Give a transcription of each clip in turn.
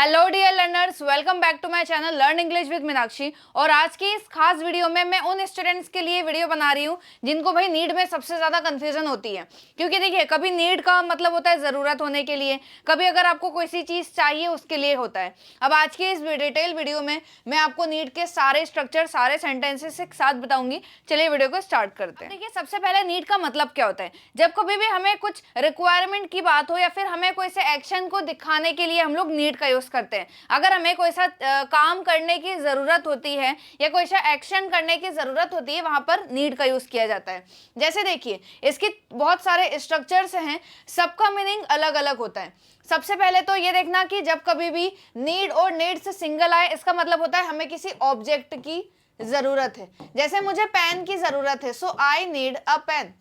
Hello dear learners, welcome back to my channel learn English with Meenakshi. और आज की इस खास वीडियो में मैं उन स्टूडेंट्स के लिए वीडियो बना रही हूँ जिनको भाई नीड में सबसे ज़्यादा कंफ्यूजन होती है। क्योंकि देखिए, कभी नीड का मतलब होता है ज़रूरत होने के लिए, कभी अगर आपको कोई सी चीज़ चाहिए उसके लिए होता है। अब आज की इस डिटेल वीडियो में मैं आपको नीड के सारे स्ट्रक्चर, सारे सेंटेंसेस एक साथ बताऊंगी। चलिए वीडियो को स्टार्ट करते हैं। देखिए, सबसे पहले नीड का मतलब क्या होता है। जब कभी भी हमें कुछ रिक्वायरमेंट की बात हो या फिर हमें कोई से एक्शन को दिखाने के लिए हम लोग नीड का यूज करते हैं। अगर हमें कोई सा काम करने की जरूरत होती है या कोई सा एक्शन करने की जरूरत होती है, वहां पर नीड का यूज किया जाता है। जैसे देखिए, इसकी बहुत सारे स्ट्रक्चर्स हैं, सबका मीनिंग अलग अलग होता है। सबसे पहले तो ये देखना कि जब कभी भी नीड और नीड से सिंगल आए, इसका मतलब होता है हमें किसी ऑब्जेक्ट की जरूरत है। जैसे मुझे पेन की जरूरत है, so I need a pen.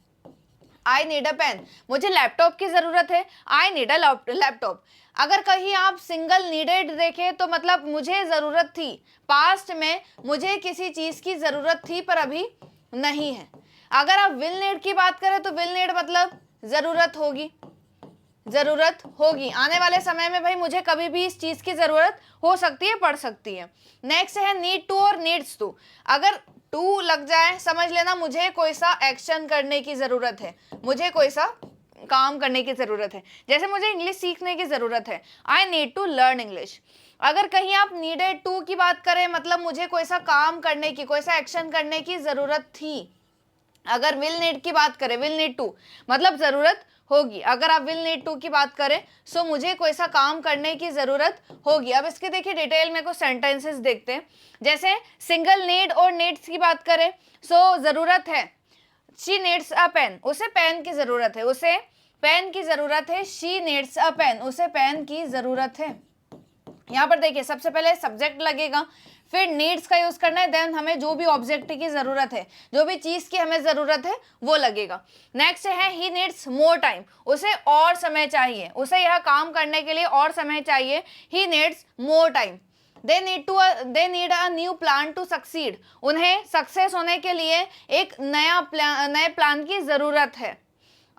I need a pen. मुझे लैपटॉप की जरूरत है, आई नीड अ लैपटॉप। अगर कहीं आप सिंगल नीडेड देखें तो मतलब मुझे जरूरत थी, पास्ट में मुझे किसी चीज की जरूरत थी पर अभी नहीं है। अगर आप विल नीड की बात करें तो विल नीड मतलब जरूरत होगी, जरूरत होगी आने वाले समय में। भाई मुझे कभी भी इस चीज की जरूरत हो सकती है, पड़ सकती है। नेक्स्ट है नीड टू और नीड्स टू। अगर टू लग जाए, समझ लेना मुझे कोई सा एक्शन करने की जरूरत है, मुझे कोई सा काम करने की जरूरत है। जैसे मुझे इंग्लिश सीखने की जरूरत है, I need to learn English. अगर कहीं आप नीडेड टू की बात करें, मतलब मुझे कोई सा काम करने की, कोई सा एक्शन करने की जरूरत थी। अगर विल नीड की बात करें, विल नीड टू मतलब जरूरत होगी। अगर आप विल नीड टू की बात करें, सो मुझे कोई सा काम करने की जरूरत होगी। अब इसके देखिए डिटेल में कुछ सेंटेंसेस देखते हैं। जैसे सिंगल नीड और नीड्स की बात करें, सो जरूरत है, शी नीड्स अ पेन, उसे पेन की जरूरत है, उसे पेन की जरूरत है। शी नीड्स अ पेन, उसे पेन की जरूरत है। यहाँ पर देखिए, सबसे पहले सब्जेक्ट लगेगा, फिर नीड्स का यूज करना है, देन हमें जो भी ऑब्जेक्ट की जरूरत है, जो भी चीज की हमें जरूरत है वो लगेगा। नेक्स्ट है ही नीड्स मोर टाइम, उसे और समय चाहिए, उसे यह काम करने के लिए और समय चाहिए। He needs more time. They need a new plan to succeed, उन्हें सक्सेस होने के लिए एक नए प्लान की जरूरत है।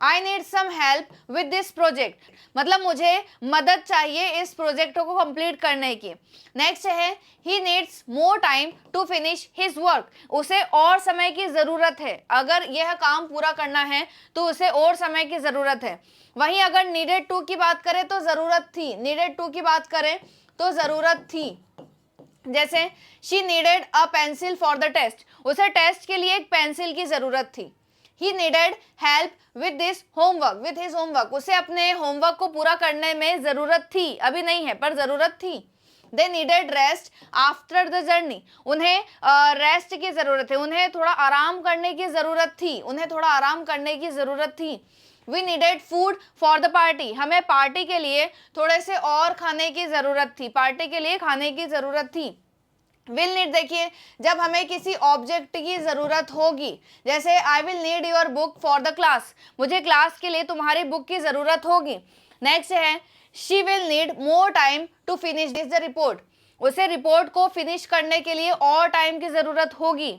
I need some help with this project, मतलब मुझे मदद चाहिए इस प्रोजेक्ट को कंप्लीट करने की। नेक्स्ट है he needs more time to finish his work, उसे और समय की जरूरत है। अगर यह काम पूरा करना है तो उसे और समय की जरूरत है। वहीं अगर नीडेड टू की बात करें तो जरूरत थी, नीडेड टू की बात करें तो जरूरत थी। जैसे she needed a pencil for the test, उसे टेस्ट के लिए एक पेंसिल की जरूरत थी। He needed help with this homework, with his homework, उसे अपने होमवर्क को पूरा करने में जरूरत थी, अभी नहीं है पर जरूरत थी। They needed rest after the journey, उन्हें रेस्ट की जरूरत है, उन्हें थोड़ा आराम करने की जरूरत थी, उन्हें थोड़ा आराम करने की जरूरत थी। We needed food for the party, हमें पार्टी के लिए थोड़े से और खाने की जरूरत थी, पार्टी के लिए खाने की जरूरत थी। विल नीड देखिए, जब हमें किसी ऑब्जेक्ट की जरूरत होगी, जैसे I will need your book for the class, मुझे क्लास के लिए तुम्हारी बुक की जरूरत होगी। नेक्स्ट है she will need more time to finish this the report, उसे रिपोर्ट को फिनिश करने के लिए और टाइम की जरूरत होगी।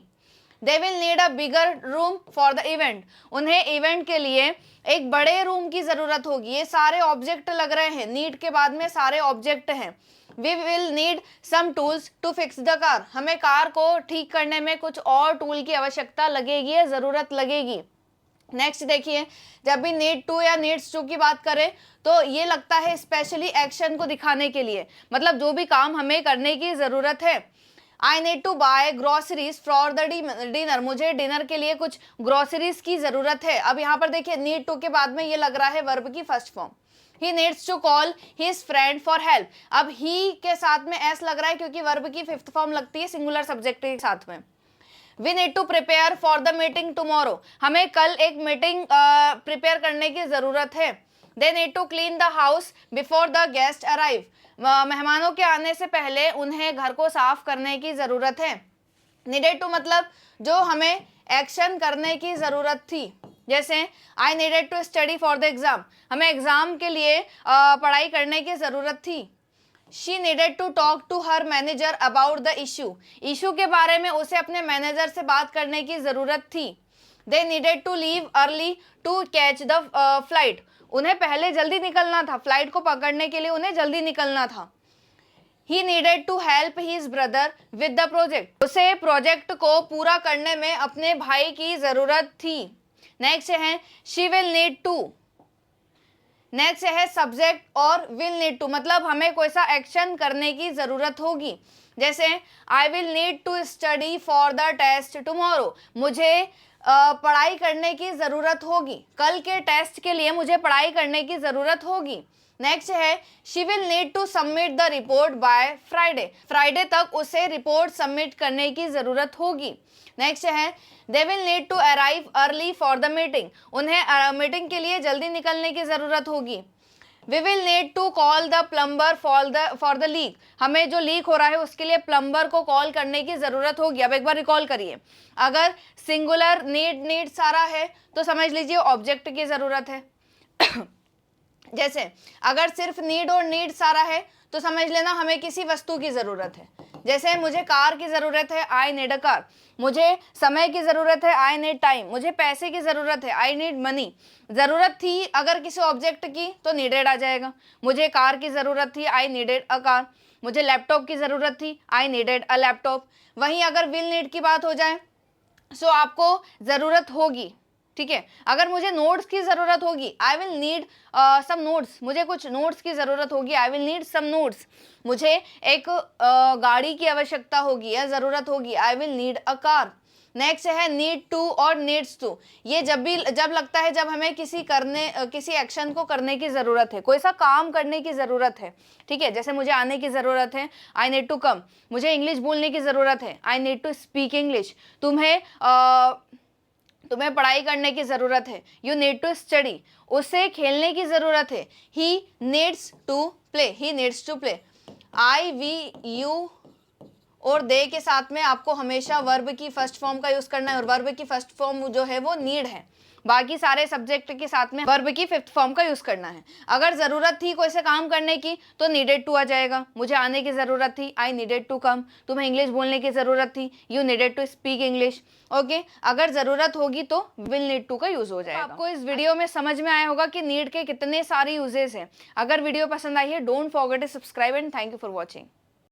They will need a bigger room for the event, उन्हें इवेंट के लिए एक बड़े रूम की जरूरत होगी। ये सारे ऑब्जेक्ट लग रहे हैं, नीड के बाद में सारे ऑब्जेक्ट हैं। We will need some tools to fix the car, हमें कार को ठीक करने में कुछ और टूल की आवश्यकता लगेगी या जरूरत लगेगी। नेक्स्ट देखिए, जब भी नीड टू या नीड्स टू की बात करें तो ये लगता है स्पेशली एक्शन को दिखाने के लिए, मतलब जो भी काम हमें करने की जरूरत है। I need to buy groceries for the dinner, मुझे डिनर के लिए कुछ ग्रोसरीज की जरूरत है। अब यहाँ पर देखिए, नीड टू के बाद में ये लग रहा है वर्ब की first form. He needs to call his friend for help, अब ही के साथ में एस लग रहा है क्योंकि वर्ब की फिफ्थ फॉर्म लगती है सिंगुलर सब्जेक्ट के साथ में। We need to prepare for the meeting tomorrow, हमें कल एक मीटिंग प्रिपेयर करने की जरूरत है। They need to clean the house before the guest arrive, मेहमानों के आने से पहले उन्हें घर को साफ करने की जरूरत है। नीडेड टू मतलब जो हमें एक्शन करने की जरूरत थी। जैसे I needed to study for the exam, हमें एग्जाम के लिए पढ़ाई करने की जरूरत थी। She needed to talk to her manager about the issue के बारे में उसे अपने मैनेजर से बात करने की जरूरत थी। They needed to leave early to catch the flight, उन्हें पहले जल्दी निकलना था, फ्लाइट को पकड़ने के लिए उन्हें जल्दी निकलना था। He needed to help his brother with the project, उसे प्रोजेक्ट को पूरा करने में अपने भाई की जरूरत थी। नेक्स्ट है she will need to, next है सब्जेक्ट और विल नीड टू, मतलब हमें कोई सा एक्शन करने की जरूरत होगी। जैसे I will need to study for the test tomorrow, मुझे पढ़ाई करने की ज़रूरत होगी, कल के टेस्ट के लिए मुझे पढ़ाई करने की ज़रूरत होगी। नेक्स्ट है she will need to submit the report by Friday, Friday तक उसे रिपोर्ट सबमिट करने की ज़रूरत होगी। नेक्स्ट है they will need to arrive early for the meeting, उन्हें मीटिंग के लिए जल्दी निकलने की ज़रूरत होगी। We will need to call the plumber for the leak, हमें जो लीक हो रहा है उसके लिए प्लम्बर को कॉल करने की ज़रूरत होगी। अब एक बार रिकॉल करिए, अगर सिंगुलर नीड सारा है तो समझ लीजिए ऑब्जेक्ट की ज़रूरत है। जैसे अगर सिर्फ नीड और नीड सारा है तो समझ लेना हमें किसी वस्तु की ज़रूरत है। जैसे मुझे कार की ज़रूरत है, आई नीड अ कार, मुझे समय की ज़रूरत है, आई नीड टाइम, मुझे पैसे की ज़रूरत है, आई नीड मनी। ज़रूरत थी अगर किसी ऑब्जेक्ट की तो नीडेड आ जाएगा। मुझे कार की ज़रूरत थी, आई नीडेड अ कार। मुझे लैपटॉप की ज़रूरत थी, आई नीडेड अ लैपटॉप। वहीं अगर विल नीड की बात हो जाए सो आपको ज़रूरत होगी, ठीक है। अगर मुझे नोट्स की ज़रूरत होगी, I will need some notes, मुझे कुछ नोट्स की ज़रूरत होगी, I will need some notes. मुझे एक गाड़ी की आवश्यकता होगी या ज़रूरत होगी, I will need a car. Next है नीड टू और नीड्स टू, ये जब लगता है जब हमें किसी एक्शन को करने की ज़रूरत है, कोई सा काम करने की ज़रूरत है, ठीक है। जैसे मुझे आने की ज़रूरत है, आई नीड टू कम। मुझे इंग्लिश बोलने की ज़रूरत है, I need to speak English. तुम्हें पढ़ाई करने की ज़रूरत है, यू नीड टू स्टडी। उसे खेलने की ज़रूरत है, he needs to play, he needs to play. I we you और दे के साथ में आपको हमेशा वर्ब की फर्स्ट फॉर्म का यूज़ करना है, और वर्ब की फर्स्ट फॉर्म जो है वो नीड है। बाकी सारे सब्जेक्ट के साथ में वर्ब की फिफ्थ फॉर्म का यूज़ करना है। अगर ज़रूरत थी कोई से काम करने की तो नीडेड टू आ जाएगा। मुझे आने की ज़रूरत थी, आई नीडेड टू कम। तुम्हें इंग्लिश बोलने की ज़रूरत थी, you needed to speak English. Okay, अगर ज़रूरत होगी तो विल नीड टू का यूज़ हो जाएगा। आपको इस वीडियो में समझ में आया होगा कि नीड के कितने सारे यूजेस हैं। अगर वीडियो पसंद आई है, don't forget to subscribe and thank you for watching.